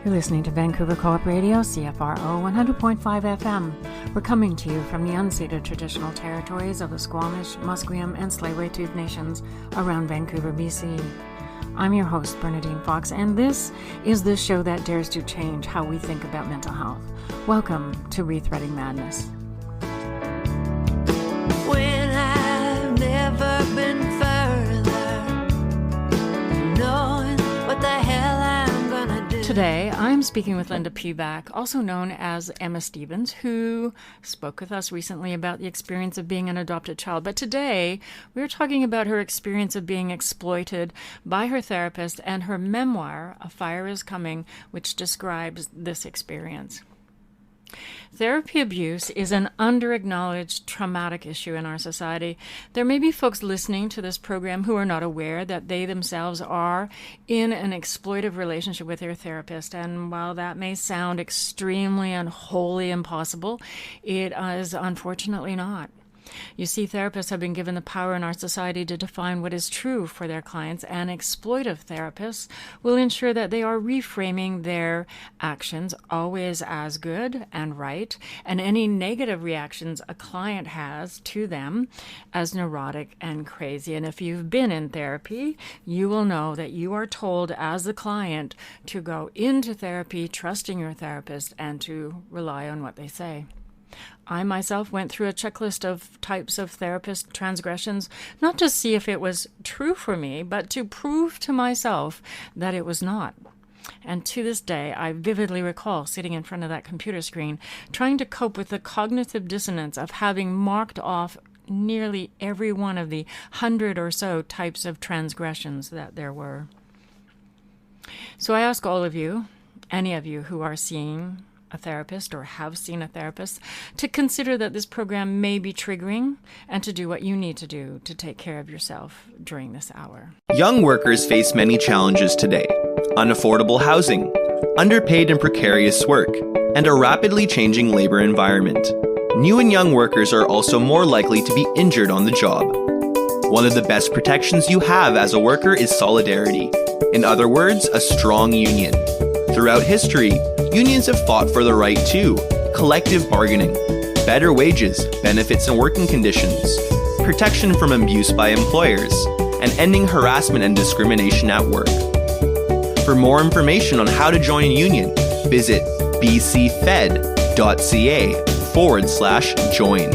You're listening to Vancouver Co-op Radio, CFRO 100.5 FM. We're coming to you from the unceded traditional territories of the Squamish, Musqueam, and Tsleil-Waututh nations around Vancouver, BC. I'm your host, Bernadine Fox, and this is the show that dares to change how we think about mental health. Welcome to Rethreading Madness. When I've never been further, knowing what the hell I'm gonna do. Today, I'm speaking with Linda Pevac, also known as Emma Stevens, who spoke with us recently about the experience of being an adopted child. But today, we're talking about her experience of being exploited by her therapist and her memoir, A Fire is Coming, which describes this experience. Therapy abuse is an under-acknowledged traumatic issue in our society. There may be folks listening to this program who are not aware that they themselves are in an exploitive relationship with their therapist. And while that may sound extremely and wholly impossible, it is unfortunately not. You see, therapists have been given the power in our society to define what is true for their clients, and exploitive therapists will ensure that they are reframing their actions always as good and right, and any negative reactions a client has to them as neurotic and crazy. And if you've been in therapy, you will know that you are told as the client to go into therapy trusting your therapist and to rely on what they say. I myself went through a checklist of types of therapist transgressions, not to see if it was true for me, but to prove to myself that it was not. And to this day, I vividly recall sitting in front of that computer screen, trying to cope with the cognitive dissonance of having marked off nearly every one of the 100 or so types of transgressions that there were. So I ask all of you, any of you who are seeing a therapist or have seen a therapist, to consider that this program may be triggering and to do what you need to do to take care of yourself during this hour. Young workers face many challenges today: unaffordable housing, underpaid and precarious work, and a rapidly changing labor environment. New and young workers are also more likely to be injured on the job. One of the best protections you have as a worker is solidarity. In other words, a strong union. Throughout history, unions have fought for the right to collective bargaining, better wages, benefits and working conditions, protection from abuse by employers, and ending harassment and discrimination at work. For more information on how to join a union, visit bcfed.ca/join.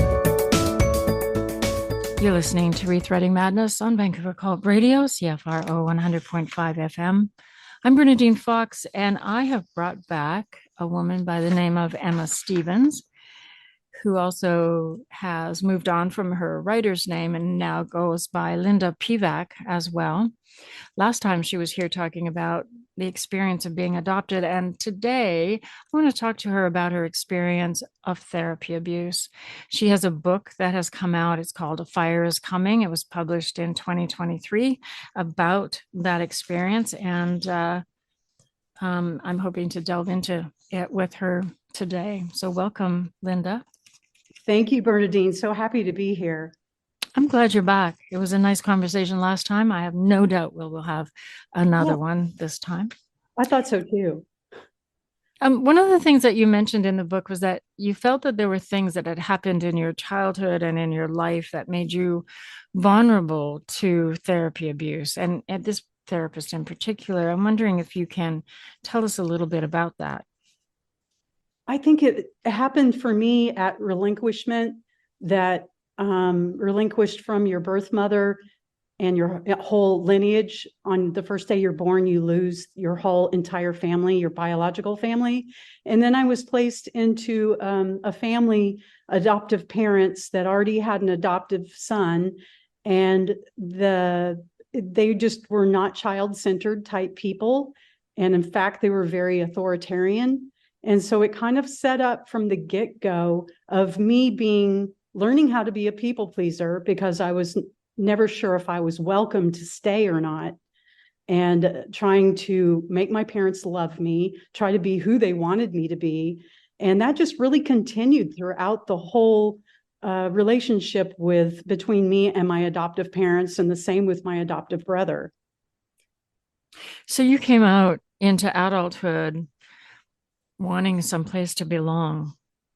You're listening to Rethreading Madness on Vancouver Co-op Radio, CFRO 100.5 FM. I'm Bernadine Fox, and I have brought back a woman by the name of Emma Stevens, who also has moved on from her writer's name and now goes by Linda Pevac as well. Last time she was here talking about the experience of being adopted, and today I want to talk to her about her experience of therapy abuse. She has a book that has come out. It's called A Fire is Coming. It was published in 2023 about that experience, and I'm hoping to delve into it with her today. So welcome, Linda. Thank you, Bernadine. So happy to be here. I'm glad you're back. It was a nice conversation last time. I have no doubt we'll have another one this time. I thought so too. One of the things that you mentioned in the book was that you felt that there were things that had happened in your childhood and in your life that made you vulnerable to therapy abuse. And at this therapist in particular, I'm wondering if you can tell us a little bit about that. I think it happened for me at relinquishment, that relinquished from your birth mother and your whole lineage. On the first day you're born, you lose your whole entire family, your biological family. And then I was placed into a family, adoptive parents that already had an adoptive son, and they just were not child-centered type people. And in fact, they were very authoritarian. And so it kind of set up from the get-go of me learning how to be a people pleaser, because I was never sure if I was welcome to stay or not, and trying to make my parents love me, try to be who they wanted me to be. And that just really continued throughout the whole relationship between me and my adoptive parents, and the same with my adoptive brother. So you came out into adulthood Wanting some place to belong,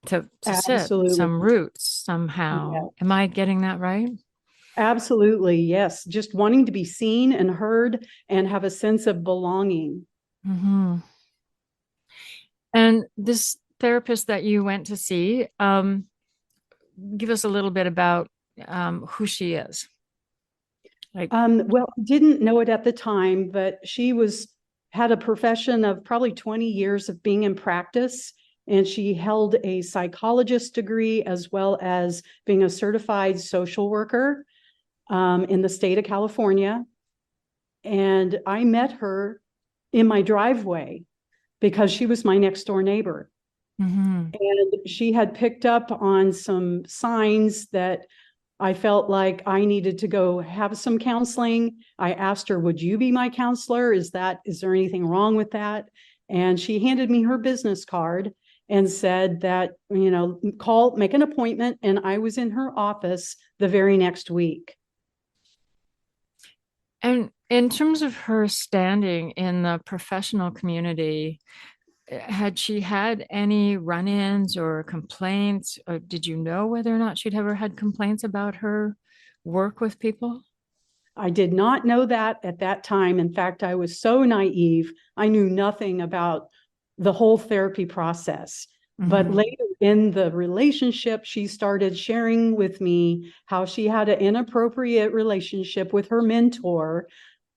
to sit, Absolutely. some roots somehow. Am I getting that right? Absolutely, yes. Just wanting to be seen and heard and have a sense of belonging. Hmm. And this therapist that you went to see, give us a little bit about who she is. Like, Well, I didn't know it at the time, but she had a profession of probably 20 years of being in practice, and she held a psychologist degree as well as being a certified social worker in the state of California. And I met her in my driveway because she was my next door neighbor. mhm. And she had picked up on some signs that I felt like I needed to go have some counseling. I asked her, would you be my counselor? Is there anything wrong with that? And she handed me her business card and said that, make an appointment. And I was in her office the very next week. And in terms of her standing in the professional community, had she had any run-ins or complaints? Or did you know whether or not she'd ever had complaints about her work with people? I did not know that at that time. In fact, I was so naive. I knew nothing about the whole therapy process. But Hmm. later in the relationship, she started sharing with me how she had an inappropriate relationship with her mentor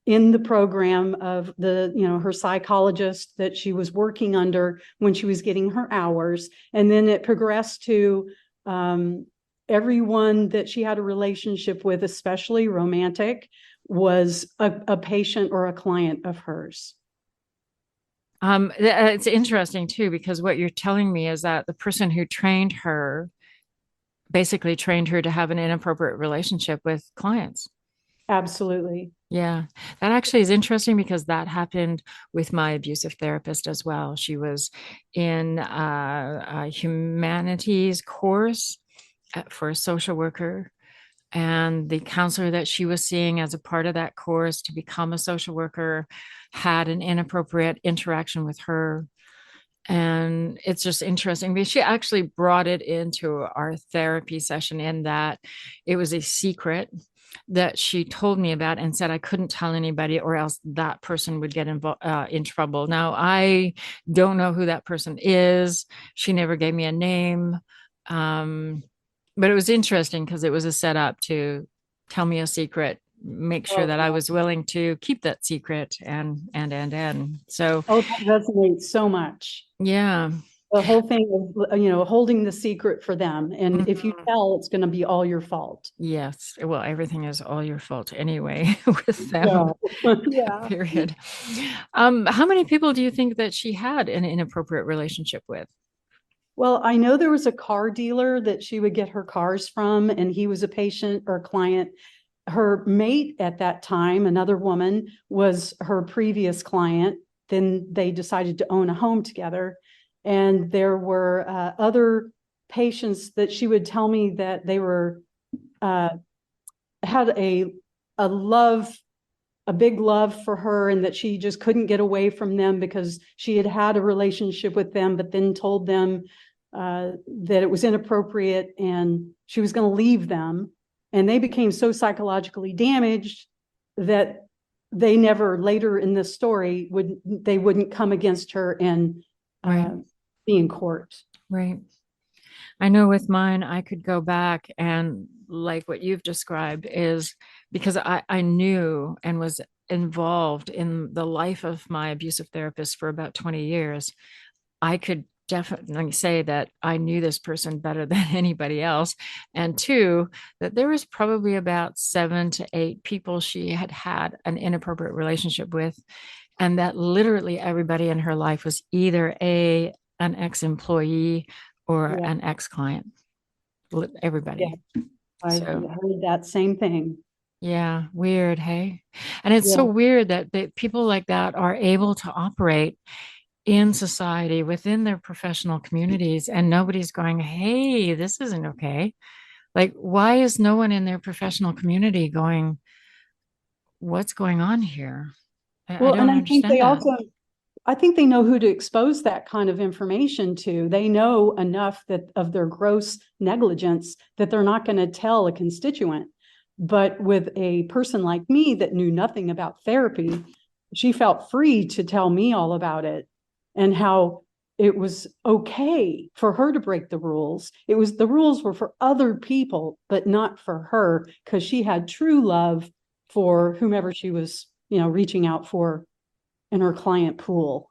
in the program of her psychologist that she was working under when she was getting her hours. And then it progressed to everyone that she had a relationship with, especially romantic, was a patient or a client of hers. It's interesting too, because what you're telling me is that the person who trained her basically trained her to have an inappropriate relationship with clients. Absolutely. Yeah, that actually is interesting because that happened with my abusive therapist as well. She was in a humanities course for a social worker, and the counselor that she was seeing as a part of that course to become a social worker had an inappropriate interaction with her. And it's just interesting because she actually brought it into our therapy session in that it was a secret that she told me about and said I couldn't tell anybody or else that person would get in trouble. Now, I don't know who that person is. She never gave me a name. Um, but it was interesting because it was a setup to tell me a secret, make sure that I Oh, was willing to keep that secret and. So, oh, that resonates so much. yeah. The whole thing of, holding the secret for them. And if you Mhm. tell, it's going to be all your fault. Yes. Well, everything is all your fault anyway with them, Yeah. Yeah. period. How many people do you think that she had an inappropriate relationship with? Well, I know there was a car dealer that she would get her cars from, and he was a patient or client. Her mate at that time, another woman, was her previous client. Then they decided to own a home together. And there were other patients that she would tell me that they were uh, had a love, a big love for her, and that she just couldn't get away from them because she had had a relationship with them, but then told them that it was inappropriate and she was going to leave them. And they became so psychologically damaged that they never later in this story wouldn't come against her and Right, uh, be in court. right. I know with mine, I could go back and like what you've described is because I knew and was involved in the life of my abusive therapist for about 20 years. I could definitely say that I knew this person better than anybody else. And two, that there was probably about 7 to 8 people she had had an inappropriate relationship with, and that literally everybody in her life was either an ex-employee or Yeah, an ex-client. yeah, Everybody. I So heard that same thing. yeah, weird, hey? And it's so Yeah. weird that people like that are able to operate in society within their professional communities and nobody's going, hey, this isn't okay. Like, why is no one in their professional community going, what's going on here? I Well, and don't I think understand that. I think they know who to expose that kind of information to. They know enough that of their gross negligence that they're not going to tell a constituent. But with a person like me that knew nothing about therapy, she felt free to tell me all about it and how it was okay for her to break the rules. The rules were for other people, but not for her, because she had true love for whomever she was, reaching out for in her client pool.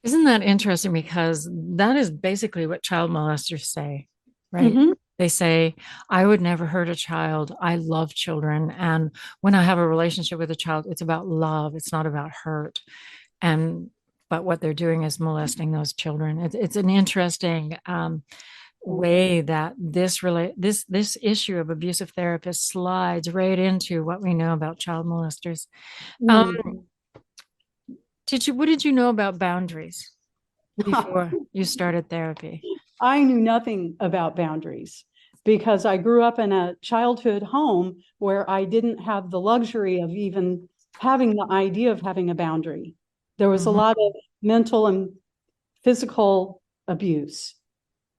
Isn't that interesting? Because that is basically what child molesters say, right? Mhm. They say, I would never hurt a child. I love children. And when I have a relationship with a child, it's about love. It's not about hurt. But what they're doing is molesting those children. It's an interesting way that this issue of abusive therapists slides right into what we know about child molesters. Um, Mm. what did you know about boundaries before you started therapy? I knew nothing about boundaries because I grew up in a childhood home where I didn't have the luxury of even having the idea of having a boundary. There was a Mhm. lot of mental and physical abuse.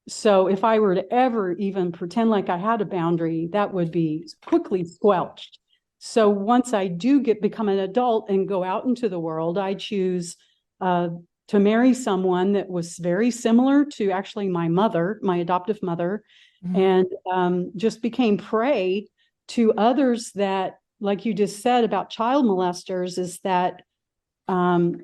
So if I were to ever even pretend like I had a boundary, that would be quickly squelched. So once I do become an adult and go out into the world, I choose to marry someone that was very similar to actually my mother, my adoptive mother, Mhm. and just became prey to others that, like you just said about child molesters, is that um,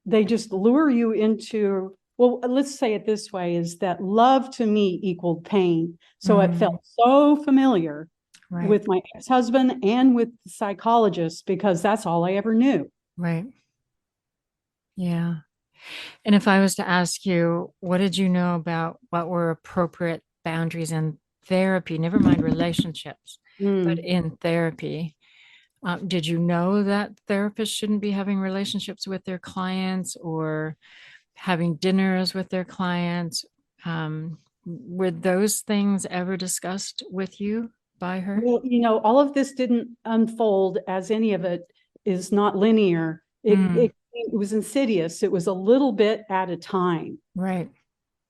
they just lure you into, well, let's say it this way, is that love to me equaled pain. So it Mhm. felt so familiar Right, with my ex-husband and with the psychologist because that's all I ever knew. right. Yeah. And if I was to ask you, what did you know about what were appropriate boundaries in therapy, never mind relationships, but Mm. in therapy, did you know that therapists shouldn't be having relationships with their clients or having dinners with their clients? Were those things ever discussed with you by her? Well, all of this didn't unfold as any of it is not linear. Mm, It was insidious. It was a little bit at a time. right,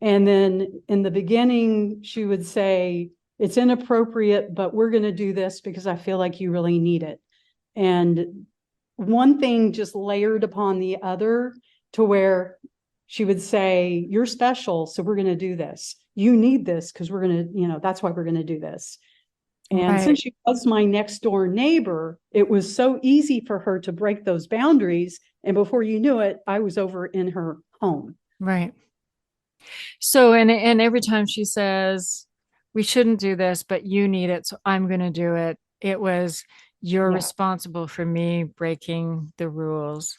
And then in the beginning, she would say, it's inappropriate, but we're going to do this because I feel like you really need it. And one thing just layered upon the other to where she would say, you're special, so we're going to do this. You need this because we're going to, that's why we're going to do this. And right, since she was my next door neighbor, it was so easy for her to break those boundaries. And before you knew it, I was over in her home. right. So, and every time she says, we shouldn't do this, but you need it, so I'm going to do it. It was, you're Yeah, responsible for me breaking the rules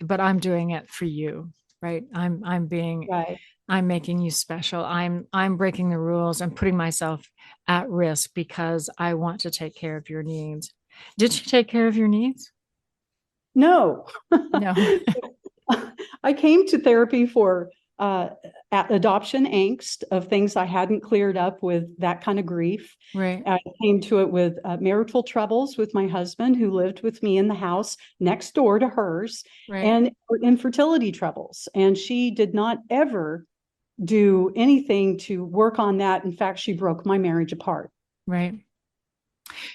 but I'm doing it for you, right? right. I'm making you special. I'm breaking the rules. I'm putting myself at risk because I want to take care of your needs. Did she take care of your needs? No, No. I came to therapy for uh, adoption angst of things I hadn't cleared up with that kind of grief. Right, I came to it with marital troubles with my husband, who lived with me in the house next door to hers, right, and infertility troubles. And she did not ever do anything to work on that. In fact, she broke my marriage apart. right.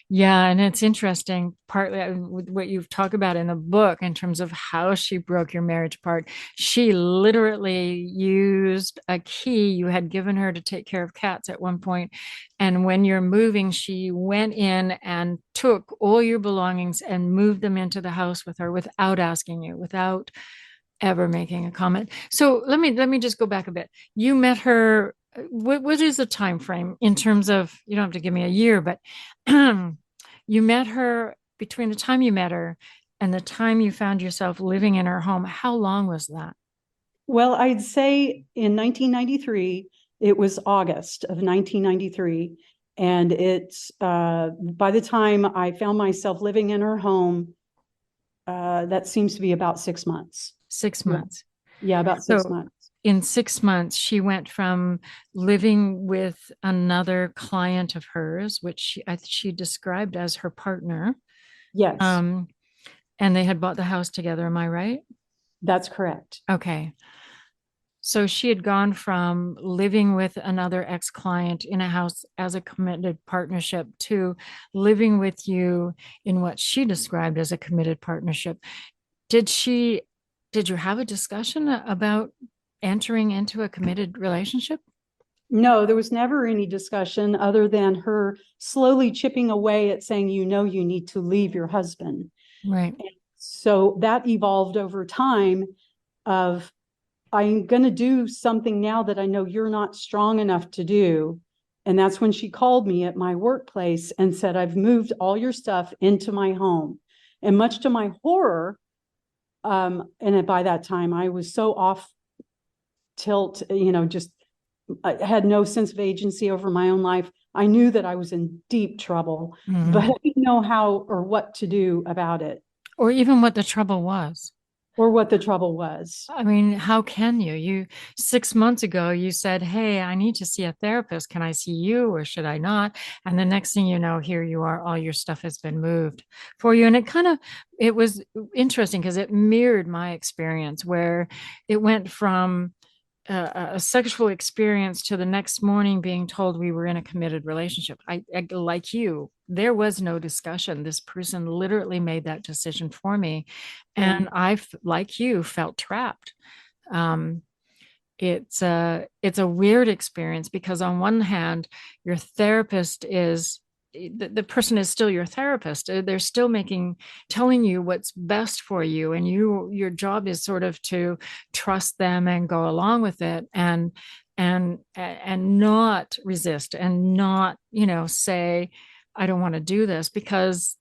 Yeah, and it's interesting, partly with what you've talked about in the book in terms of how she broke your marriage apart. She literally used a key you had given her to take care of cats at one point, and when you're moving, she went in and took all your belongings and moved them into the house with her without asking you, without ever making a comment. So let me just go back a bit. You met her. What is the time frame in terms of, you don't have to give me a year, but you met her between the time you met her and the time you found yourself living in her home. How long was that? Well, I'd say in 1993, it was August of 1993. And it's by the time I found myself living in her home, that seems to be about 6 months. Six Yeah, months. yeah, about six So months. in 6 months, she went from living with another client of hers, which she described as her partner. Yes, Um, and they had bought the house together. Am I right? That's correct. Okay. So she had gone from living with another ex-client in a house as a committed partnership to living with you in what she described as a committed partnership. Did you have a discussion about entering into a committed relationship? No, there was never any discussion other than her slowly chipping away at saying, you need to leave your husband. Right. So that evolved over time of, I'm going to do something now that I know you're not strong enough to do. And that's when she called me at my workplace and said, I've moved all your stuff into my home. And much to my horror, and by that time I was so off tilt, just I had no sense of agency over my own life. I knew that I was in deep trouble, but I didn't know how or what to do about it. Or even what the trouble was. Or what the trouble was. I mean, how can you? 6 months ago, you said, hey, I need to see a therapist. Can I see you or should I not? And the next thing you know, here you are, all your stuff has been moved for you. And it was interesting because it mirrored my experience where it went from a sexual experience to the next morning being told we were in a committed relationship. I like you, there was no discussion. This person literally made that decision for me. And I, like you, felt trapped. It's a weird experience because on one hand, your therapist is, the person is still your therapist. They're still telling you what's best for you. And your job is sort of to trust them and go along with it and not resist and not, say, I don't want to do this, because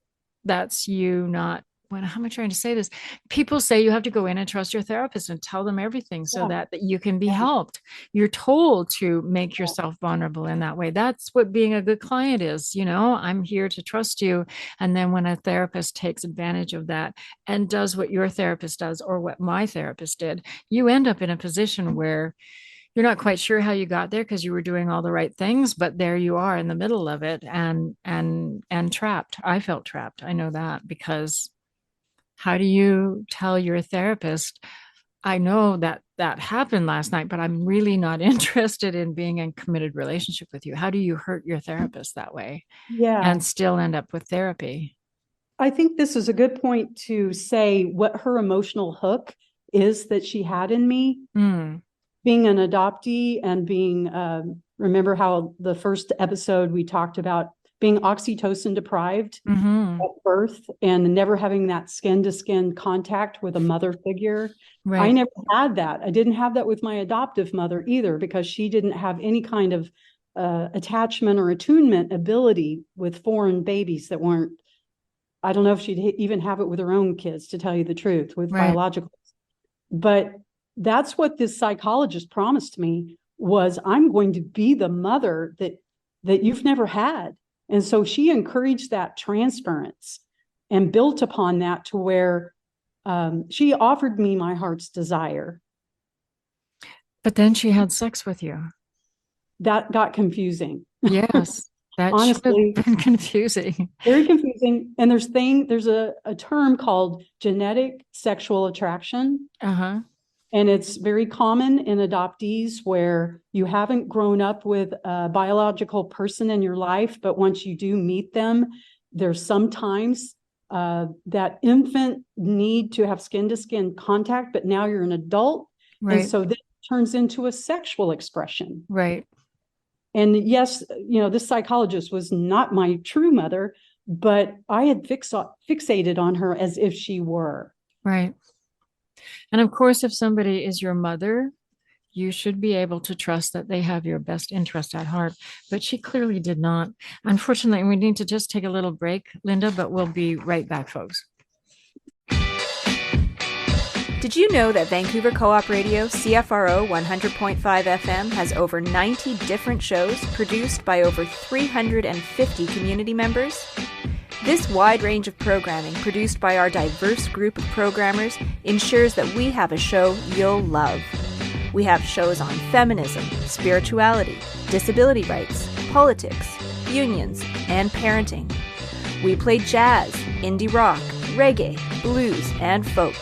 that's you not, how am I trying to say this? People say you have to go in and trust your therapist and tell them everything so that you can be helped. You're told to make yourself vulnerable in that way. That's what being a good client is. I'm here to trust you. And then when a therapist takes advantage of that and does what your therapist does or what my therapist did, you end up in a position where you're not quite sure how you got there because you were doing all the right things, but there you are in the middle of it and trapped. I felt trapped. I know that, because how do you tell your therapist, I know that happened last night, but I'm really not interested in being in a committed relationship with you. How do you hurt your therapist that way? Yeah. And still end up with therapy? I think this is a good point to say what her emotional hook is that she had in me. Being an adoptee and being, remember how the first episode we talked about being oxytocin deprived at birth and never having that skin to skin contact with a mother figure. Right. I never had that. I didn't have that with my adoptive mother either, because she didn't have any kind of attachment or attunement ability with foreign babies that weren't, I don't know if she'd even have it with her own kids, to tell you the truth, with biological. But that's what this psychologist promised me, was I'm going to be the mother that you've never had. And so she encouraged that transference and built upon that to where she offered me my heart's desire. But then she had sex with you. That got confusing. Yes. That honestly should have been confusing. Very confusing. And there's a term called genetic sexual attraction. And it's very common in adoptees where you haven't grown up with a biological person in your life, but once you do meet them, there's sometimes that infant need to have skin-to-skin contact, but now you're an adult. Right. And so this turns into a sexual expression. Right. And yes, this psychologist was not my true mother, but I had fixated on her as if she were. Right. And of course, if somebody is your mother, you should be able to trust that they have your best interest at heart. But she clearly did not. Unfortunately, we need to just take a little break, Linda, but we'll be right back, folks. Did you know that Vancouver Co-op Radio, CFRO 100.5 FM, has over 90 different shows produced by over 350 community members? This wide range of programming produced by our diverse group of programmers ensures that we have a show you'll love. We have shows on feminism, spirituality, disability rights, politics, unions, and parenting. We play jazz, indie rock, reggae, blues, and folk.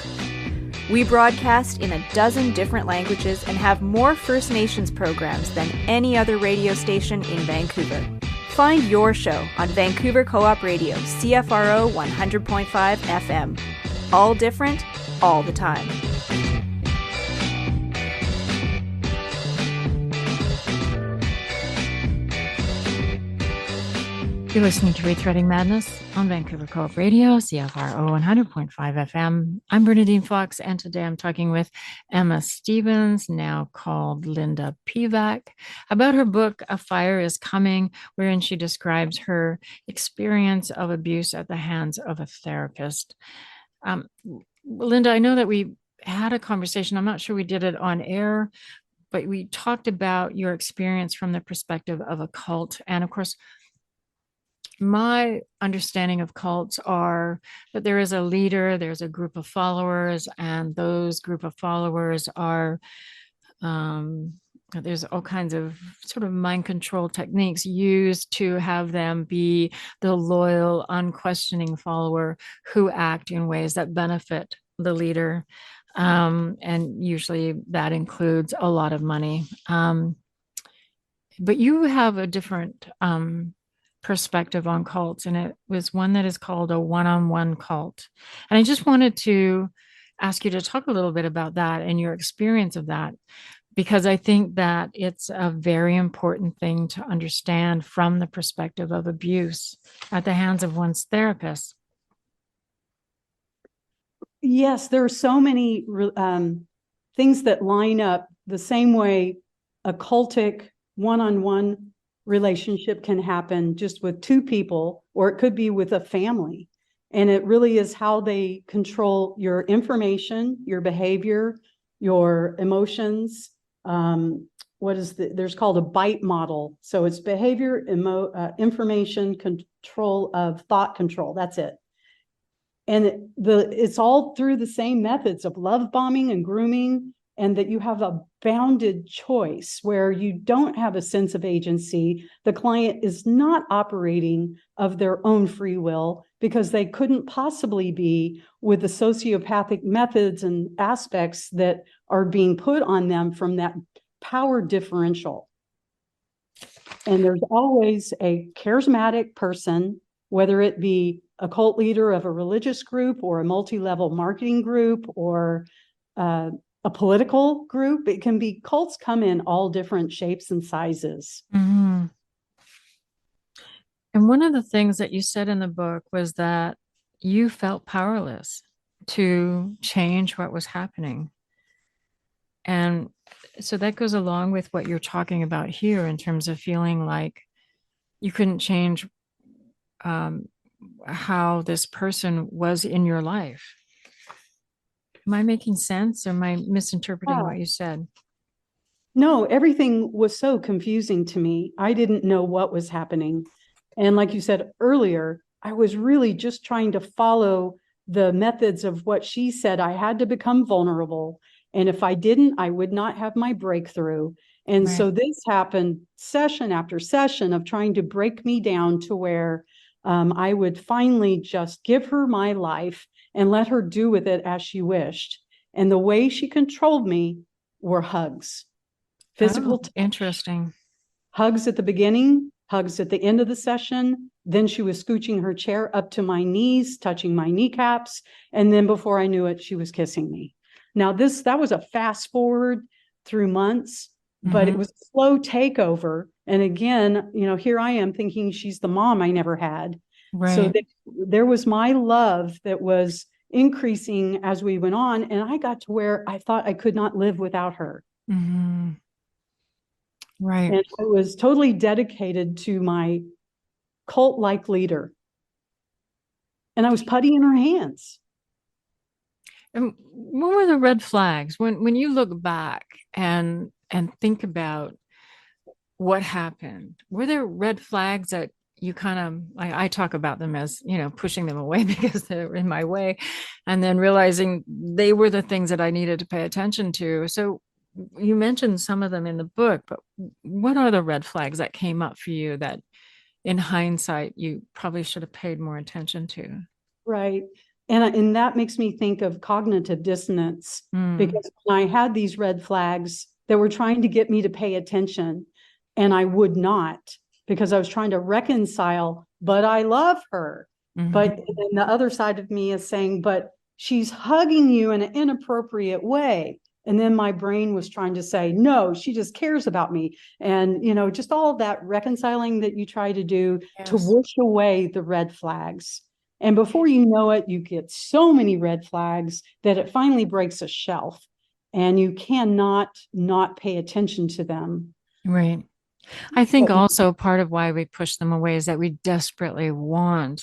We broadcast in a dozen different languages and have more First Nations programs than any other radio station in Vancouver. Find your show on Vancouver Co-op Radio, CFRO 100.5 FM. All different, all the time. You're listening to Rethreading Madness on Vancouver Co-op Radio, CFRO 100.5 FM. I'm Bernadine Fox, and today I'm talking with Emma Stevens, now called Linda Pevac, about her book, A Fire is Coming, wherein she describes her experience of abuse at the hands of a therapist. Linda, I know that we had a conversation. I'm not sure we did it on air, but we talked about your experience from the perspective of a cult. And of course, my understanding of cults are that there is a leader, there's a group of followers, and those group of followers are, there's all kinds of sort of mind control techniques used to have them be the loyal, unquestioning follower who act in ways that benefit the leader. And usually that includes a lot of money. But you have a different perspective on cults, and it was one that is called a one-on-one cult. And I just wanted to ask you to talk a little bit about that and your experience of that, because I think that it's a very important thing to understand from the perspective of abuse at the hands of one's therapist. Yes, there are so many things that line up the same way a cultic one-on-one relationship can happen just with two people, or it could be with a family. And it really is how they control your information, your behavior, your emotions. There's called a BITE model. So it's behavior, information, control of thought control. That's it. And it's all through the same methods of love bombing and grooming, and that you have a bounded choice where you don't have a sense of agency. The client is not operating of their own free will, because they couldn't possibly be with the sociopathic methods and aspects that are being put on them from that power differential. And there's always a charismatic person, whether it be a cult leader of a religious group or a multi-level marketing group or a political group. It can be, cults come in all different shapes and sizes. Mm-hmm. And one of the things that you said in the book was that you felt powerless to change what was happening. And so that goes along with what you're talking about here in terms of feeling like you couldn't change how this person was in your life. Am I making sense, or am I misinterpreting what you said? No, everything was so confusing to me. I didn't know what was happening. And like you said earlier, I was really just trying to follow the methods of what she said. I had to become vulnerable. And if I didn't, I would not have my breakthrough. And Right. so this happened session after session of trying to break me down to where I would finally just give her my life and let her do with it as she wished. And the way she controlled me were hugs, physical touch. Interesting. Hugs at the beginning, hugs at the end of the session. Then she was scooching her chair up to my knees, touching my kneecaps. And then before I knew it, she was kissing me. Now that was a fast forward through months, but it was a slow takeover. And again, here I am thinking she's the mom I never had. Right. So there was my love that was increasing as we went on. And I got to where I thought I could not live without her. Mm-hmm. Right. And I was totally dedicated to my cult-like leader. And I was putty in her hands. And what were the red flags when you look back and think about what happened? Were there red flags that you kind of, I talk about them as, pushing them away because they're in my way, and then realizing they were the things that I needed to pay attention to. So you mentioned some of them in the book, but what are the red flags that came up for you that in hindsight, you probably should have paid more attention to? Right. And that makes me think of cognitive dissonance, because when I had these red flags that were trying to get me to pay attention, and I would not, because I was trying to reconcile, but I love her. But then the other side of me is saying, but she's hugging you in an inappropriate way. And then my brain was trying to say, no, she just cares about me. And, just all of that reconciling that you try to do to whoosh away the red flags. And before you know it, you get so many red flags that it finally breaks a shelf and you cannot not pay attention to them. Right. I think also part of why we push them away is that we desperately want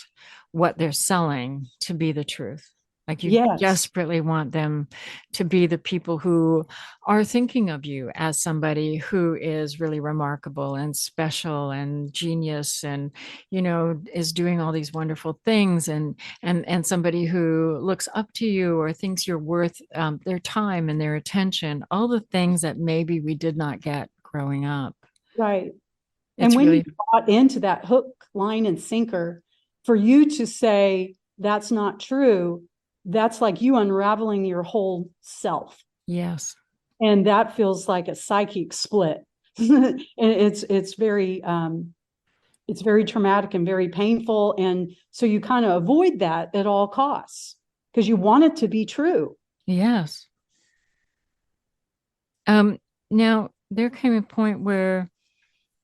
what they're selling to be the truth. Like you desperately want them to be the people who are thinking of you as somebody who is really remarkable and special and genius and, is doing all these wonderful things and somebody who looks up to you or thinks you're worth their time and their attention, all the things that maybe we did not get growing up. Right. And when you got into that hook, line, and sinker, for you to say that's not true, that's like you unraveling your whole self. Yes. And that feels like a psychic split. And it's very traumatic and very painful. And so you kind of avoid that at all costs because you want it to be true. Yes. Now there came a point where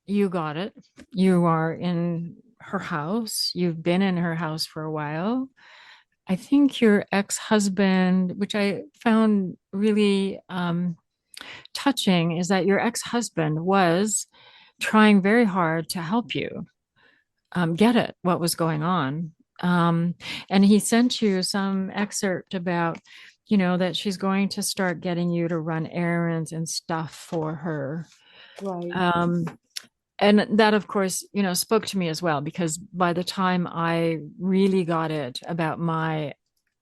you got it. You are in her house. You've been in her house for a while. I think your ex-husband, which I found really touching, is that your ex-husband was trying very hard to help you get it, what was going on. And he sent you some excerpt about, that she's going to start getting you to run errands and stuff for her. Right. And that, of course, spoke to me as well, because by the time I really got it about my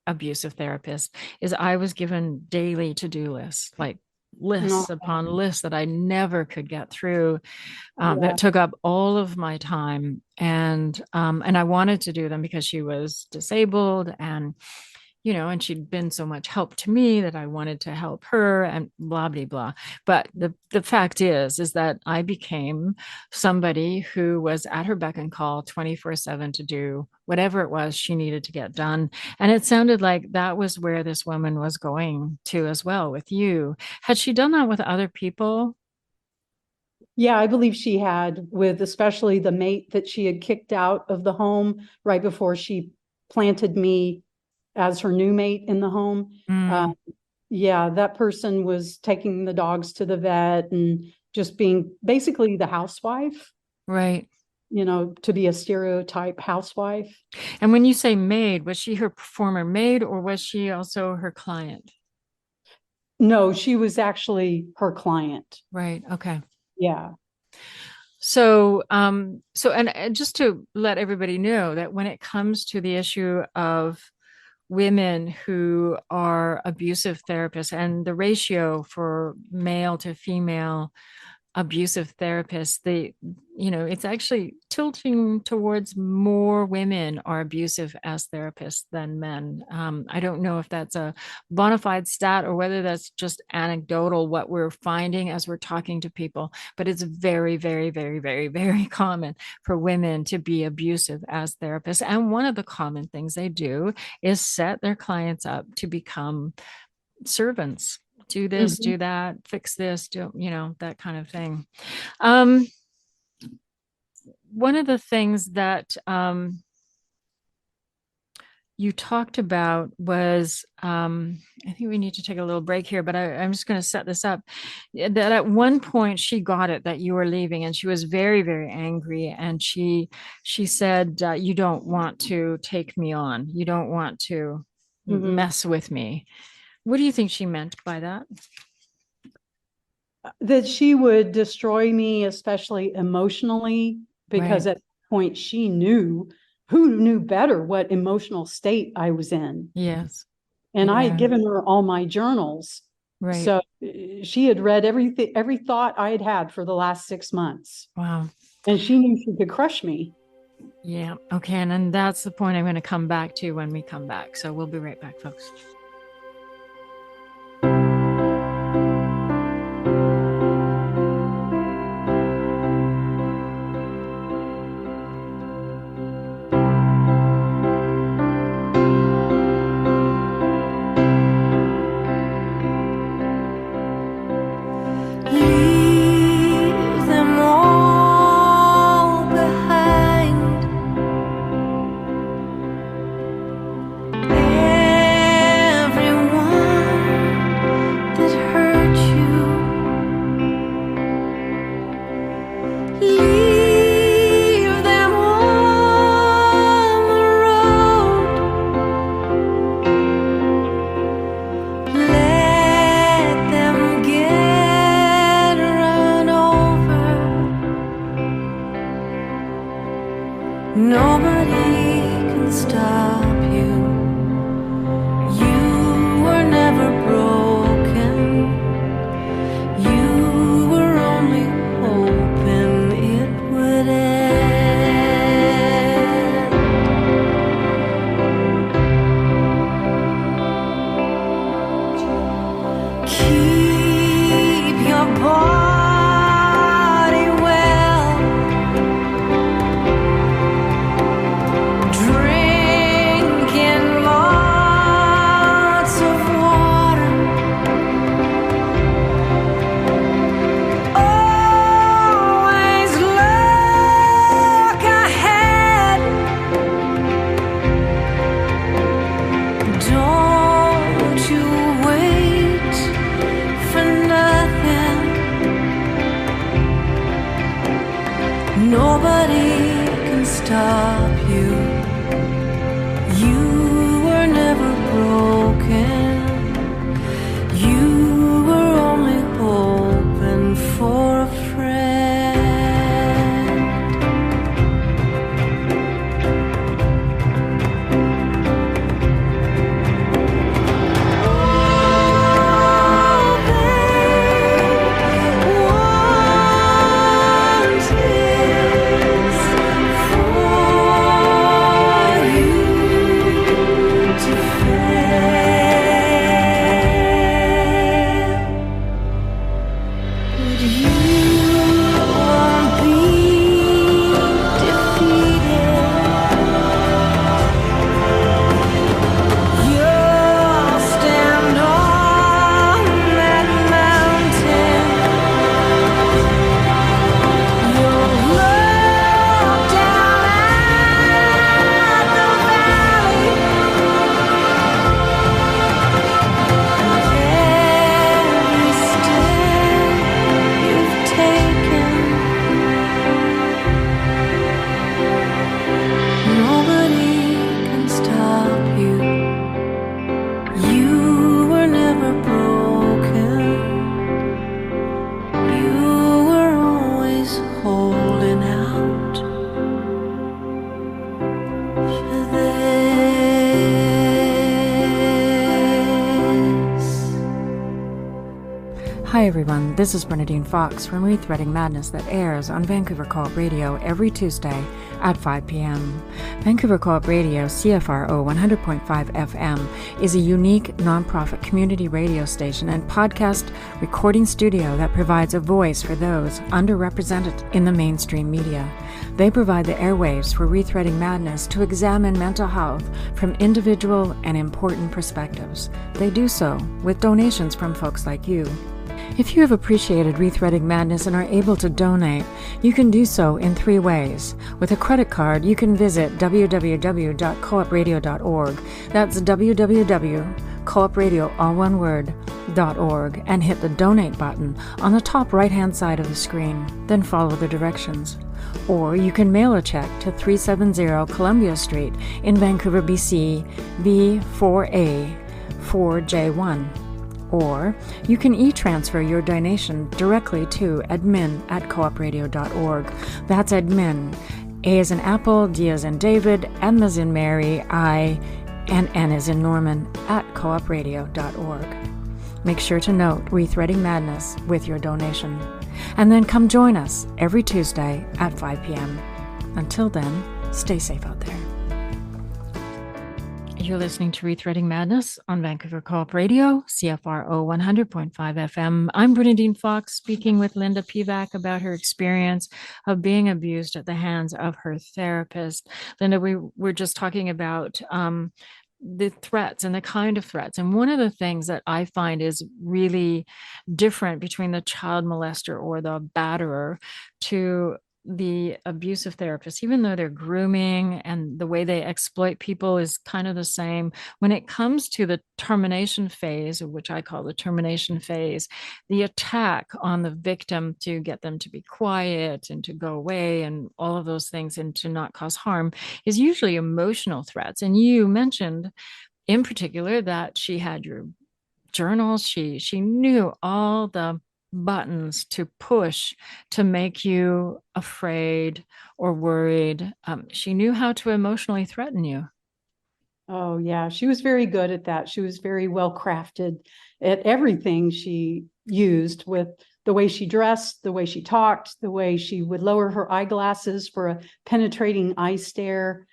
abusive therapist is I was given daily to-do lists, like lists upon lists that I never could get through, that took up all of my time. And I wanted to do them because she was disabled and and she'd been so much help to me that I wanted to help her and blah, blah, blah. But the fact is that I became somebody who was at her beck and call 24/7 to do whatever it was she needed to get done. And it sounded like that was where this woman was going to as well with you. Had she done that with other people? Yeah, I believe she had, with especially the mate that she had kicked out of the home right before she planted me as her new mate in the home. Yeah, that person was taking the dogs to the vet and just being basically the housewife. Right. To be a stereotype housewife. And when you say maid, was she her former maid or was she also her client? No, she was actually her client. Right. Okay. Yeah. So, and just to let everybody know that when it comes to the issue of women who are abusive therapists and the ratio for male to female abusive therapists, it's actually tilting towards more women are abusive as therapists than men. I don't know if that's a bona fide stat or whether that's just anecdotal, what we're finding as we're talking to people, but it's very, very, very, very, very common for women to be abusive as therapists. And one of the common things they do is set their clients up to become servants. Do this, do that, fix this, that kind of thing. One of the things that you talked about was, I think we need to take a little break here, but I'm just going to set this up, that at one point she got it that you were leaving and she was very, very angry. And she said, you don't want to take me on. You don't want to mess with me. What do you think she meant by that? That she would destroy me, especially emotionally, because at that point she knew, who knew better what emotional state I was in. Yes. And I had given her all my journals. Right. So she had read everything, every thought I had had for the last 6 months. Wow. And she knew she could crush me. Yeah. Okay. And then that's the point I'm going to come back to when we come back. So we'll be right back, folks. Leave them all behind. Everyone that hurt you. Leave them on the road. Let them get run over. Nobody can stop you. You were never broken. You were only hoping it would end. Keep your body well. Drinking lots of water. Always look ahead. Don't you wait for nothing. Nobody can stop you. You were never broken. You were only hoping for a friend. All they want is for you to fail. But you won't be defeated. You'll stand on that mountain. You'll look down at the valley. Every step you've taken, nobody can stop you. You were never broken. You were always holding out for this. Hi, everyone. This is Bernadine Fox from Rethreading Madness that airs on Vancouver Co-op Radio every Tuesday at 5 p.m. Vancouver Co-op Radio, CFRO 100.5 FM, is a unique nonprofit community radio station and podcast recording studio that provides a voice for those underrepresented in the mainstream media. They provide the airwaves for Rethreading Madness to examine mental health from individual and important perspectives. They do so with donations from folks like you. If you have appreciated Rethreading Madness and are able to donate, you can do so in 3 ways. With a credit card, you can visit www.coopradio.org. That's www.coopradio, all one word, .org, and hit the donate button on the top right-hand side of the screen. Then follow the directions. Or you can mail a check to 370 Columbia Street in Vancouver, BC, B4A 4J1. Or you can e-transfer your donation directly to admin@coopradio.org. That's admin. A as in Apple, D as in David, M as in Mary, I, and N as in Norman @coopradio.org. Make sure to note Rethreading Madness with your donation. And then come join us every Tuesday at 5 p.m. Until then, Stay safe out there. You're listening to Rethreading Madness on Vancouver Co-op Radio, CFRO 100.5 FM. I'm Bernadine Fox, speaking with Linda Pevac about her experience of being abused at the hands of her therapist. Linda, we were just talking about the threats and the kind of threats. And one of the things that I find is really different between the child molester or the batterer to the abusive therapist, even though they're grooming and the way they exploit people is kind of the same. When it comes to the termination phase, which I call the termination phase, the attack on the victim to get them to be quiet and to go away and all of those things and to not cause harm is usually emotional threats. And you mentioned in particular that she had your journals. She knew all the buttons to push to make you afraid or worried. She knew how to emotionally threaten you. Oh, yeah. She was very good at that. She was very well crafted at everything she used, with the way she dressed, the way she talked, the way she would lower her eyeglasses for a penetrating eye stare.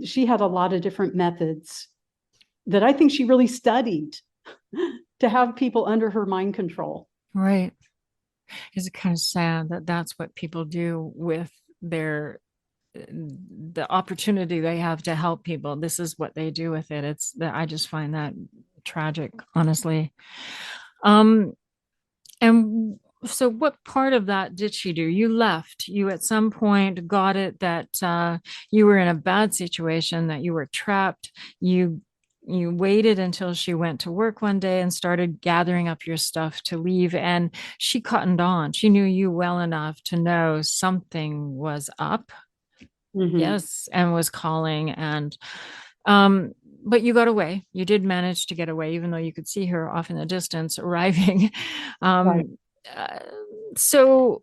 She had a lot of different methods that I think she really studied to have people under her mind control. Right. It's kind of sad that that's what people do with the opportunity they have to help people. This is what they do with it. I just find that tragic, honestly. And so what part of that did she do? You left. You at some point got it that you were in a bad situation, that you were trapped. You waited until she went to work one day and started gathering up your stuff to leave. And she cottoned on. She knew you well enough to know something was up. Mm-hmm. Yes. And was calling. And, but you got away. You did manage to get away, even though you could see her off in the distance arriving. Right. So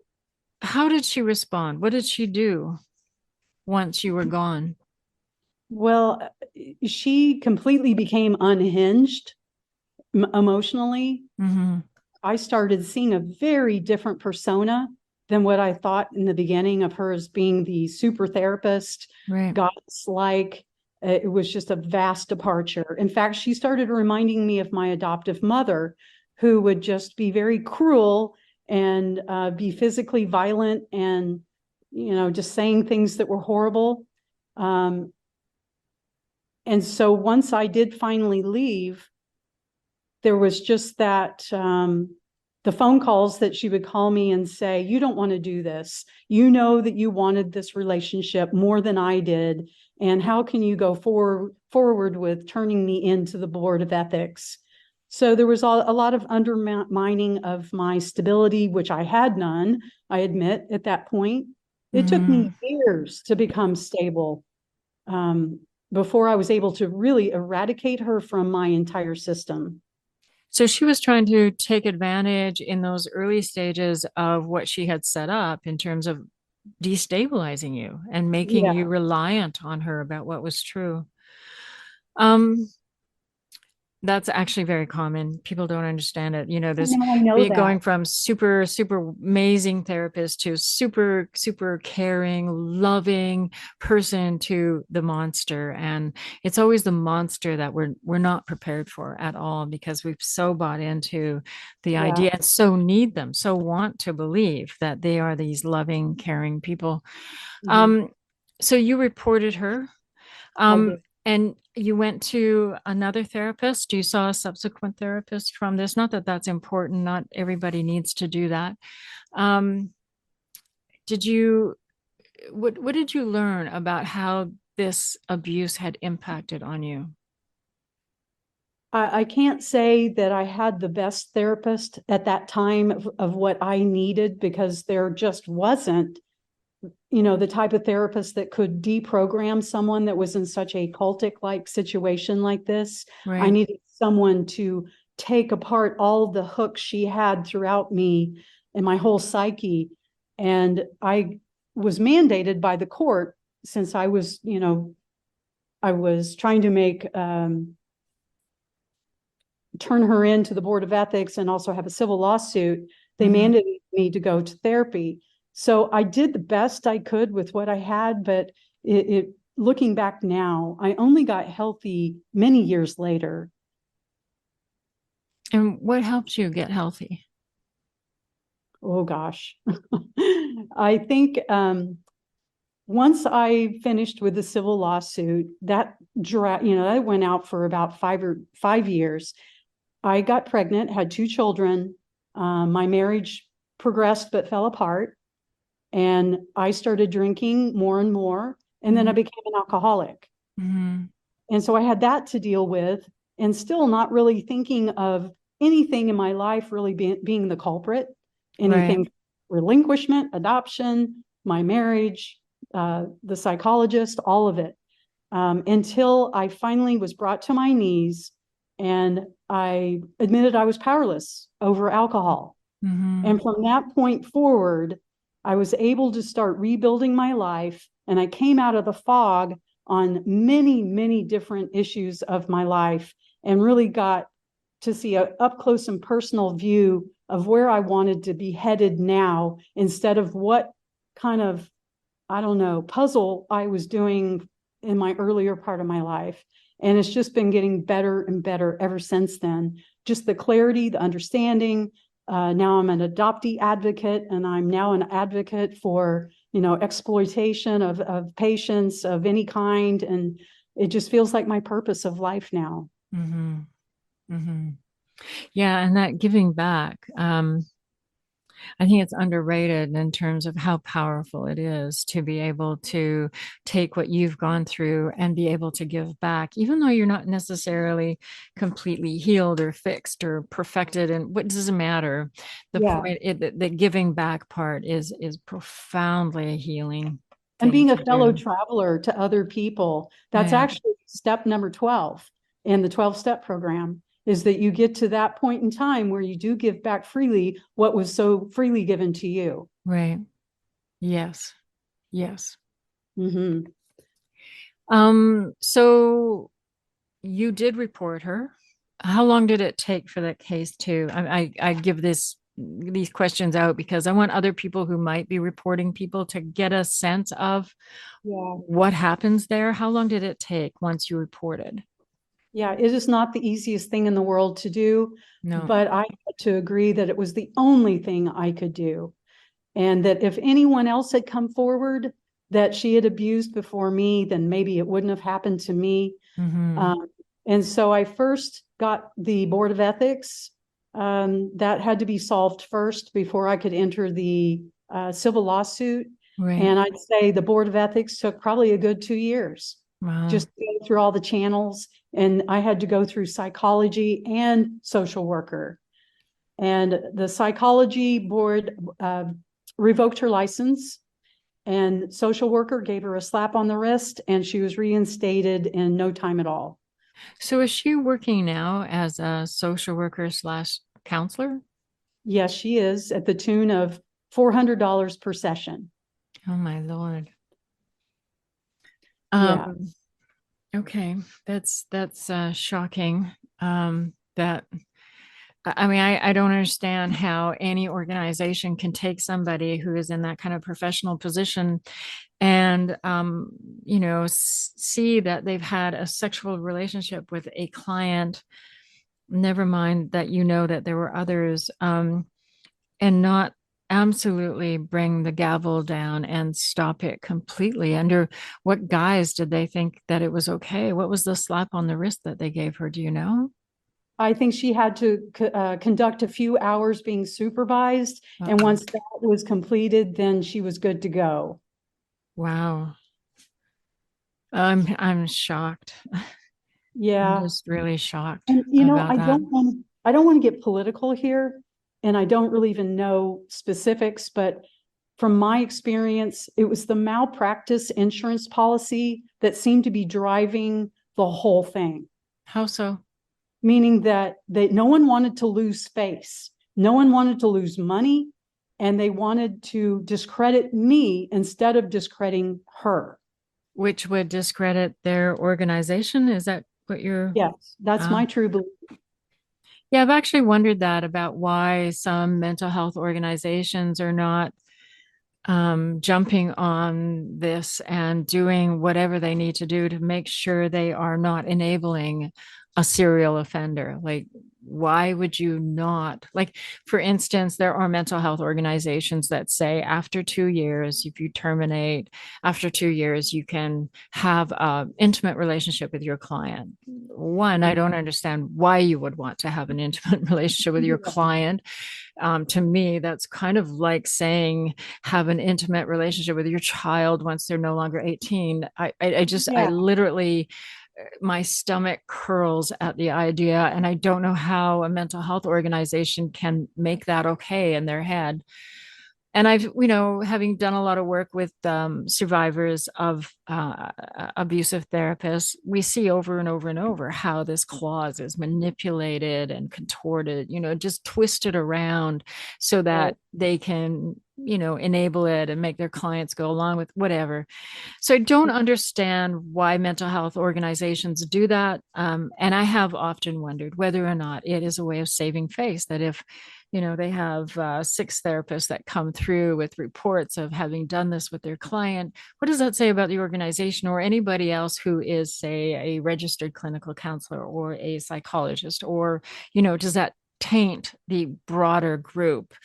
how did she respond? What did she do once you were gone? Well, she completely became unhinged emotionally. Mm-hmm. I started seeing a very different persona than what I thought in the beginning of her as being the super therapist, right. Goddess-like. It was just a vast departure. In fact, she started reminding me of my adoptive mother, who would just be very cruel and be physically violent and, just saying things that were horrible. And so once I did finally leave, there was just that, the phone calls that she would call me and say, you don't want to do this. You know that you wanted this relationship more than I did. And how can you go forward with turning me into the board of ethics? So there was a lot of undermining of my stability, which I had none, I admit, at that point. It took me years to become stable. Before I was able to really eradicate her from my entire system. So she was trying to take advantage in those early stages of what she had set up in terms of destabilizing you and making you reliant on her about what was true. That's actually very common. People don't understand it. There's going from super, super amazing therapist to super, super caring, loving person to the monster. And it's always the monster that we're not prepared for at all, because we've so bought into the idea and so need them, so want to believe that they are these loving, caring people. Mm-hmm. So you reported her. And you went to another therapist. You saw a subsequent therapist from this. Not that that's important. Not everybody needs to do that. What did you learn about how this abuse had impacted on you? I can't say that I had the best therapist at that time of what I needed, because there just wasn't the type of therapist that could deprogram someone that was in such a cultic-like situation like this. Right. I needed someone to take apart all the hooks she had throughout me and my whole psyche. And I was mandated by the court, since I was, I was trying to make, turn her into the Board of Ethics and also have a civil lawsuit. They mandated me to go to therapy. So I did the best I could with what I had, but looking back now, I only got healthy many years later. And what helped you get healthy? Oh gosh. I think once I finished with the civil lawsuit, that went out for about 5 years. I got pregnant, had 2 children. My marriage progressed but fell apart. And I started drinking more and more. And then I became an alcoholic. Mm-hmm. And so I had that to deal with, and still not really thinking of anything in my life really being the culprit, anything, Right. relinquishment, adoption, my marriage, the psychologist, all of it, until I finally was brought to my knees and I admitted I was powerless over alcohol. Mm-hmm. And from that point forward, I was able to start rebuilding my life. And I came out of the fog on many, many different issues of my life and really got to see an up close and personal view of where I wanted to be headed now, instead of what kind of, I don't know, puzzle I was doing in my earlier part of my life. And it's just been getting better and better ever since then. Just the clarity, the understanding. Now I'm an adoptee advocate, and I'm now an advocate for, exploitation of patients of any kind. And it just feels like my purpose of life now. Mm-hmm. Mm-hmm. Yeah, and that giving back, I think it's underrated in terms of how powerful it is to be able to take what you've gone through and be able to give back, even though you're not necessarily completely healed or fixed or perfected. And what does it matter? The Yeah. point, the giving back part is profoundly a healing And thing being a to fellow do. traveler to other people. That's Yeah. actually step number 12 in the 12-step program, is that you get to that point in time where you do give back freely what was so freely given to you. Right. Yes. Yes. Mm-hmm. So you did report her. How long did it take for that case to? I give these questions out because I want other people who might be reporting people to get a sense of Yeah. what happens there. How long did it take once you reported? Yeah, it is not the easiest thing in the world to do, No. but I had to agree that it was the only thing I could do. And that if anyone else had come forward that she had abused before me, then maybe it wouldn't have happened to me. Mm-hmm. And so I first got the Board of Ethics. That had to be solved first before I could enter the civil lawsuit. Right. And I'd say the Board of Ethics took probably a good 2 years Wow. just to go through all the channels. And I had to go through psychology and social worker. And the psychology board revoked her license, and social worker gave her a slap on the wrist, and she was reinstated in no time at all. So is she working now as a social worker slash counselor? Yes, she is, at the tune of $400 per session. Oh my Lord. Yeah. Okay. That's shocking. That I mean, I don't understand how any organization can take somebody who is in that kind of professional position and, see that they've had a sexual relationship with a client, never mind that that there were others, and not absolutely bring the gavel down and stop it completely. Under what guise did they think that it was okay? What was the slap on the wrist that they gave her? Do you know? I think she had to conduct a few hours being supervised. And Uh-oh. once that was completed, then she was good to go. Wow. I'm shocked. I'm Yeah. just really shocked And about that. I don't want to get political here, and I don't really even know specifics, but from my experience, it was the malpractice insurance policy that seemed to be driving the whole thing. How so? Meaning that no one wanted to lose face, no one wanted to lose money, and they wanted to discredit me instead of discrediting her. Which would discredit their organization? Is that what you're? Yes, that's my true belief. Yeah, I've actually wondered that about why some mental health organizations are not jumping on this and doing whatever they need to do to make sure they are not enabling a serial offender. Like, why would you not? Like, for instance, there are mental health organizations that say after 2 years, if you terminate, after 2 years, you can have an intimate relationship with your client. One, I don't understand why you would want to have an intimate relationship with your client. To me, that's kind of like saying have an intimate relationship with your child once they're no longer 18. I literally, my stomach curls at the idea, and I don't know how a mental health organization can make that okay in their head. And I've, having done a lot of work with survivors of abusive therapists, we see over and over and over how this clause is manipulated and contorted, just twisted around so that they can, enable it and make their clients go along with whatever. So I don't understand why mental health organizations do that. And I have often wondered whether or not it is a way of saving face, that if they have 6 therapists that come through with reports of having done this with their client. What does that say about the organization or anybody else who is, say, a registered clinical counselor or a psychologist? Or, does that taint the broader group?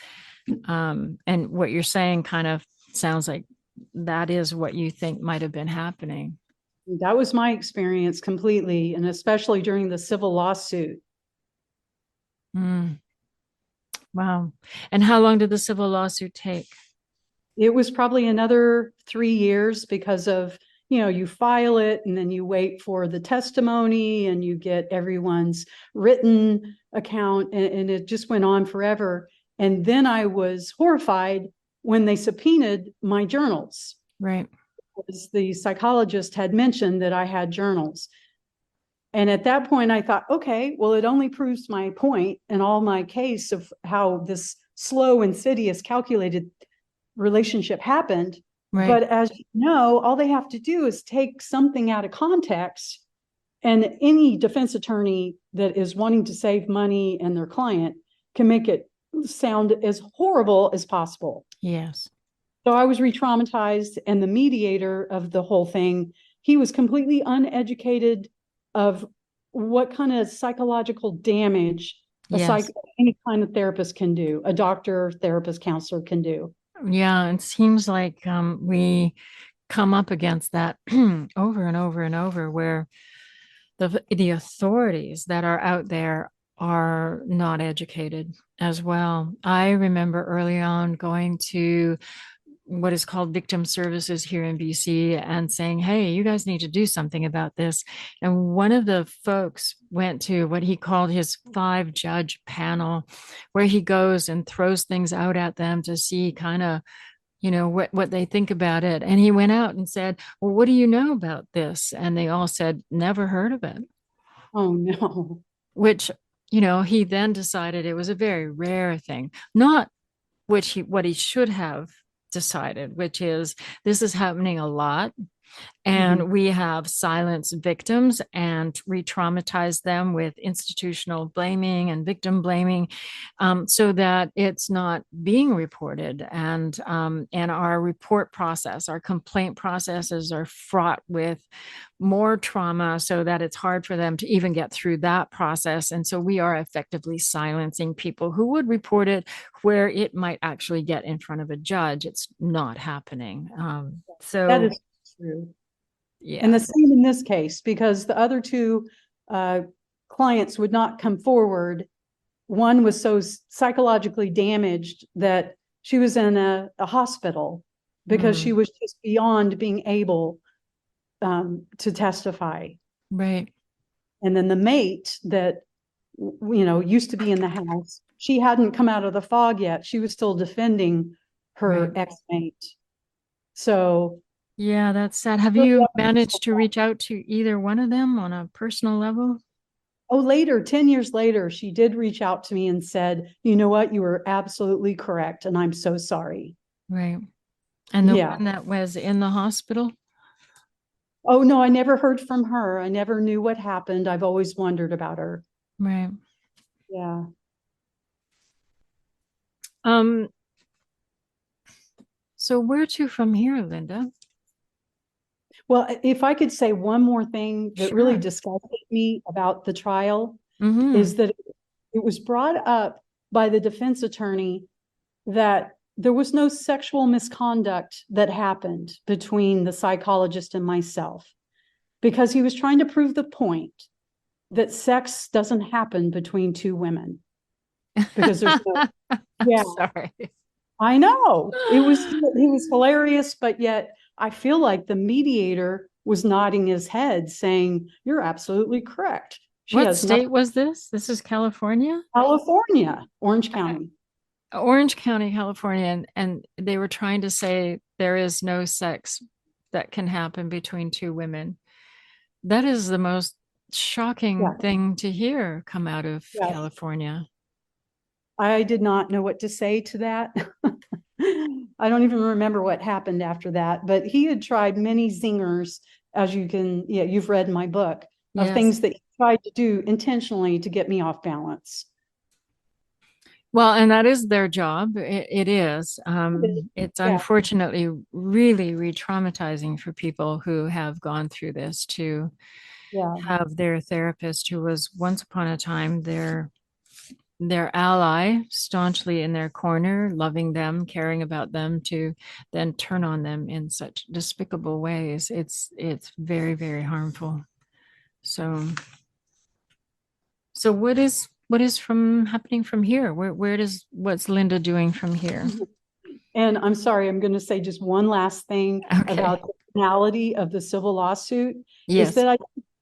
And what you're saying kind of sounds like that is what you think might have been happening. That was my experience completely, and especially during the civil lawsuit. Mm. Wow. And how long did the civil lawsuit take? It was probably another 3 years because of, you file it and then you wait for the testimony and you get everyone's written account, and it just went on forever. And then I was horrified when they subpoenaed my journals. Right. Because the psychologist had mentioned that I had journals. And at that point, I thought, okay, well, it only proves my point and all my case of how this slow, insidious, calculated relationship happened. Right. But as you know, all they have to do is take something out of context. And any defense attorney that is wanting to save money and their client can make it sound as horrible as possible. Yes. So I was re-traumatized, and the mediator of the whole thing, he was completely uneducated of what kind of psychological damage any kind of therapist can do, a doctor, therapist, counselor can do. Yeah, it seems like we come up against that over and over and over, where the authorities that are out there are not educated as well. I remember early on going to what is called victim services here in BC and saying, hey, you guys need to do something about this. And one of the folks went to what he called his 5-judge panel, where he goes and throws things out at them to see kind of, what they think about it. And he went out and said, well, what do you know about this? And they all said, never heard of it. Oh, no. Which, he then decided it was a very rare thing, not what he should have decided, which is this is happening a lot. And we have silenced victims and re-traumatized them with institutional blaming and victim blaming, so that it's not being reported. And our report process, our complaint processes are fraught with more trauma, so that it's hard for them to even get through that process. And so we are effectively silencing people who would report it, where it might actually get in front of a judge. It's not happening. So that is true. Yeah. And the same in this case, because the other 2 clients would not come forward. One was so psychologically damaged that she was in a hospital because she was just beyond being able to testify. Right. And then the mate that, used to be in the house, she hadn't come out of the fog yet. She was still defending her ex-mate. So yeah, that's sad. Have you managed to reach out to either one of them on a personal level? Oh, later, 10 years later, she did reach out to me and said, you know what, you were absolutely correct, and I'm so sorry. Right. And the one that was in the hospital? Oh, no, I never heard from her. I never knew what happened. I've always wondered about her. Right. Yeah. So where to from here, Linda? Well, if I could say one more thing that really Sure. disgusted me about the trial Mm-hmm. is that it was brought up by the defense attorney that there was no sexual misconduct that happened between the psychologist and myself, because he was trying to prove the point that sex doesn't happen between two women. Because there's no, yeah, Sorry. I know. He was hilarious, but yet I feel like the mediator was nodding his head saying, "You're absolutely correct. She What has nothing." state was this? This is California? California, Orange Okay. County. Orange County, California, and they were trying to say there is no sex that can happen between two women. That is the most shocking Yeah, thing to hear come out of yeah. California. I did not know what to say to that. I don't even remember what happened after that, but he had tried many zingers, as you can, yeah, you've read my book, of Yes. things that he tried to do intentionally to get me off balance. Well, and that is their job. It is. It's Yeah, unfortunately really re-traumatizing for people who have gone through this to yeah. have their therapist who was once upon a time their ally, staunchly in their corner, loving them, caring about them, to then turn on them in such despicable ways. It's very, very harmful. So what is from happening from here? What's Linda doing from here? And I'm sorry, I'm going to say just one last thing Okay. about the finality of the civil lawsuit is Yes. that I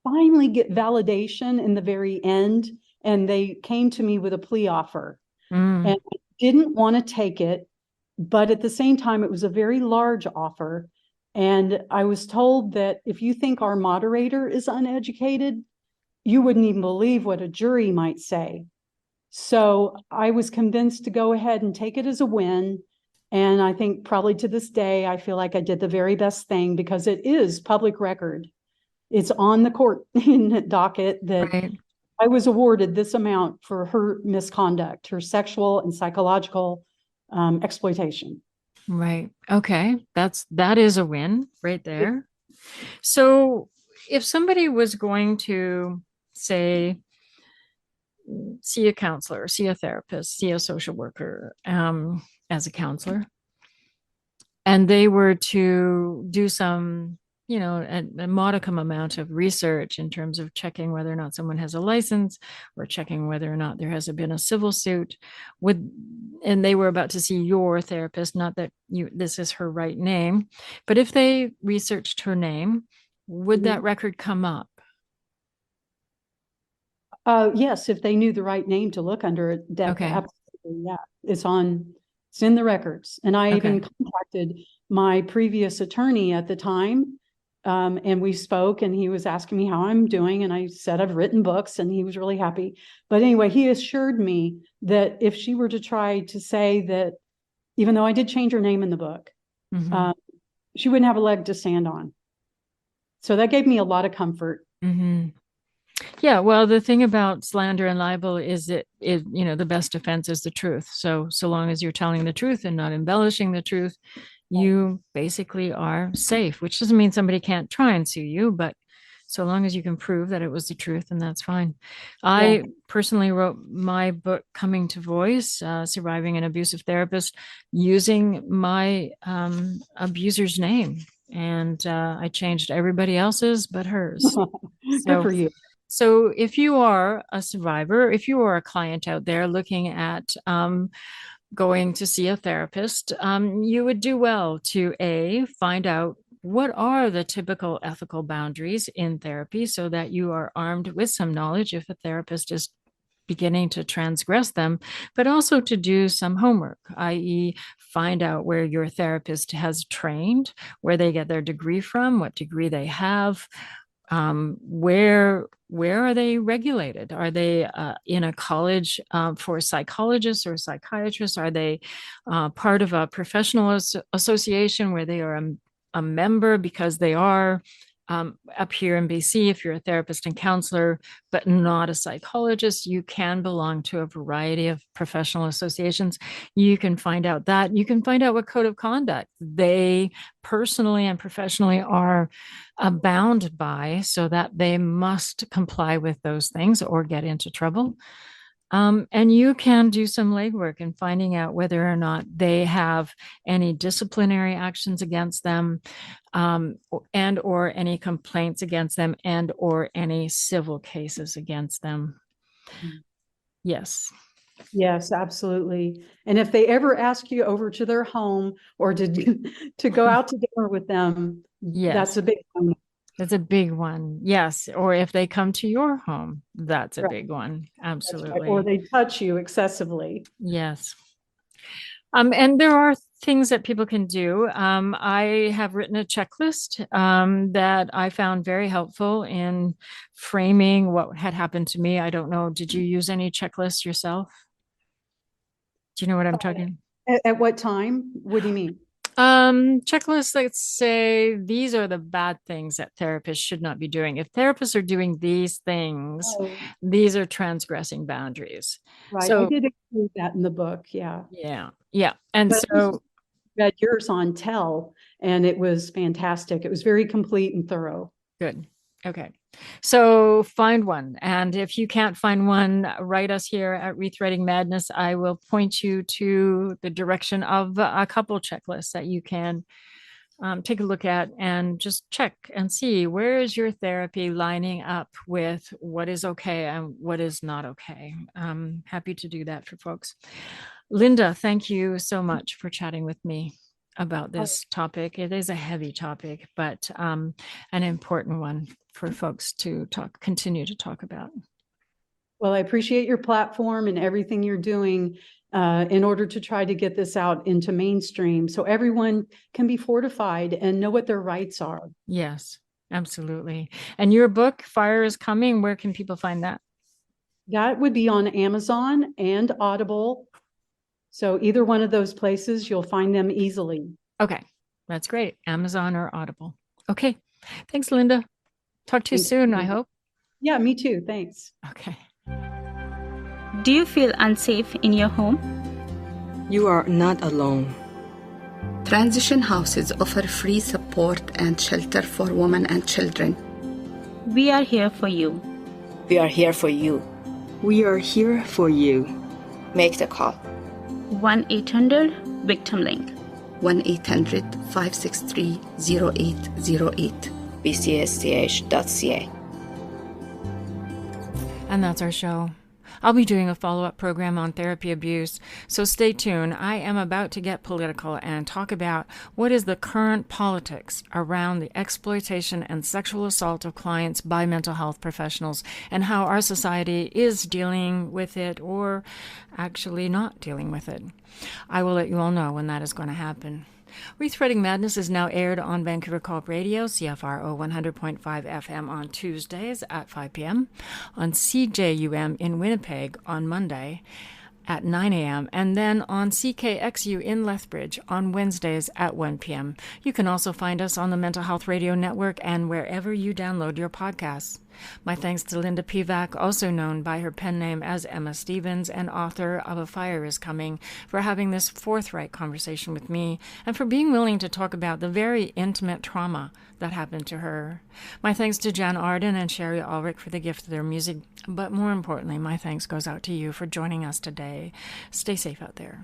finally get validation in the very end, and they came to me with a plea offer. Mm, And I didn't want to take it, but at the same time, it was a very large offer. And I was told that if you think our moderator is uneducated, you wouldn't even believe what a jury might say. So I was convinced to go ahead and take it as a win. And I think probably to this day, I feel like I did the very best thing because it is public record. It's on the court docket that right. I was awarded this amount for her misconduct, her sexual and psychological exploitation. Right. Okay. That is a win right there. So if somebody was going to say see a counselor, see a therapist, see a social worker as a counselor, and they were to do some, a modicum amount of research in terms of checking whether or not someone has a license or checking whether or not there has been a civil suit, would and they were about to see your therapist, not that this is her right name, but if they researched her name, would that Mhm. record come up? Yes, if they knew the right name to look under it, Okay. absolutely, yeah. It's in the records. And I Okay. even contacted my previous attorney at the time. And we spoke and he was asking me how I'm doing. And I said, I've written books, and he was really happy. But anyway, he assured me that if she were to try to say that, even though I did change her name in the book, Mm-hmm. um, she wouldn't have a leg to stand on. So that gave me a lot of comfort. Mm-hmm. Yeah, well, the thing about slander and libel is the best defense is the truth. So long as you're telling the truth and not embellishing the truth, you basically are safe, which doesn't mean somebody can't try and sue you, but so long as you can prove that it was the truth, then that's fine. Yeah. I personally wrote my book, Coming to Voice, Surviving an Abusive Therapist, using my abuser's name. And I changed everybody else's but hers. Good So for you. so if you are a survivor, if you are a client out there looking at going to see a therapist, you would do well to find out what are the typical ethical boundaries in therapy so that you are armed with some knowledge if a therapist is beginning to transgress them, but also to do some homework, i.e., find out where your therapist has trained, where they get their degree from, what degree they have, where are they regulated? Are they in a college for psychologists or psychiatrists? Are they part of a professional association where they are a member because they are Up here in BC, if you're a therapist and counselor, but not a psychologist, you can belong to a variety of professional associations. You can find out that. You can find out what code of conduct they personally and professionally are bound by, so that they must comply with those things or get into trouble. And you can do some legwork in finding out whether or not they have any disciplinary actions against them, and or any complaints against them, and or any civil cases against them. Yes. Yes, absolutely. And if they ever ask you over to their home or to go out to dinner with them, Yes. that's a big one. That's a big one. Yes. Or if they come to your home, that's a Right. big one. That's Absolutely. right. Or they touch you excessively. Yes. And there are things that people can do. I have written a checklist that I found very helpful in framing what had happened to me. I don't know. Did you use any checklists yourself? Do you know what I'm talking? At what time? What do you mean? Checklists that say these are the bad things that therapists should not be doing. If therapists are doing these things, these are transgressing boundaries. Right. So I did include that in the book. Yeah. Yeah. And But so read yours on Tell, and it was fantastic. It was very complete and thorough. good. Okay. So find one. And if you can't find one, write us here at Rethreading Madness. I will point you to the direction of a couple checklists that you can take a look at and just check and see where is your therapy lining up with what is okay and what is not okay. I'm happy to do that for folks. Linda, thank you so much for chatting with me about this topic. It is a heavy topic, but an important one for folks to continue to talk about. Well, I appreciate your platform and everything you're doing in order to try to get this out into mainstream so everyone can be fortified and know what their rights are. Yes, absolutely. And your book, Fire is Coming, where can people find that? That would be on Amazon and Audible. So either one of those places, you'll find them easily. Okay, that's great. Amazon or Audible. Okay, thanks, Linda. Talk to you soon, I hope. Yeah, me too. Thanks. Okay. Do you feel unsafe in your home? You are not alone. Transition houses offer free support and shelter for women and children. We are here for you. We are here for you. We are here for you. Make the call. 1-800-VICTIM-LINK. 1-800-563-0808. bcsth.ca. And that's our show. I'll be doing a follow-up program on therapy abuse, so stay tuned. I am about to get political and talk about what is the current politics around the exploitation and sexual assault of clients by mental health professionals and how our society is dealing with it or actually not dealing with it. I will let you all know when that is going to happen. Rethreading Madness is now aired on Vancouver Co-op Radio, CFRO 100.5 FM on Tuesdays at 5 p.m., on CJUM in Winnipeg on Monday at 9 a.m., and then on CKXU in Lethbridge on Wednesdays at 1 p.m. You can also find us on the Mental Health Radio Network and wherever you download your podcasts. My thanks to Linda Pevac, also known by her pen name as Emma Stevens and author of A Fire is Coming, for having this forthright conversation with me and for being willing to talk about the very intimate trauma that happened to her. My thanks to Jan Arden and Sherry Ulrich for the gift of their music, but more importantly, my thanks goes out to you for joining us today. Stay safe out there.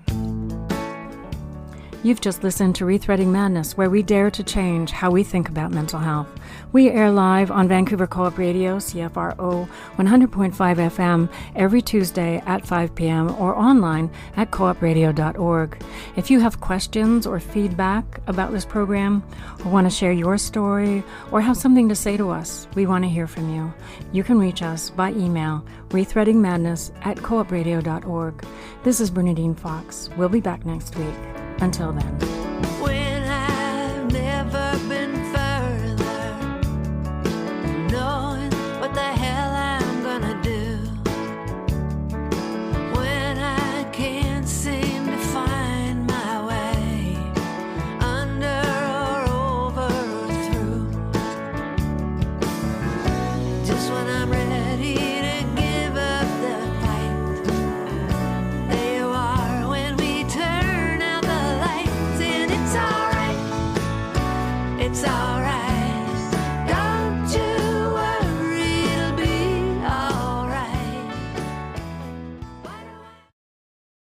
You've just listened to Rethreading Madness, where we dare to change how we think about mental health. We air live on Vancouver Co-op Radio, CFRO 100.5 FM, every Tuesday at 5 p.m. or online at coopradio.org. If you have questions or feedback about this program, or want to share your story, or have something to say to us, we want to hear from you. You can reach us by email, rethreadingmadness@coopradio.org. This is Bernadine Fox. We'll be back next week. Until then.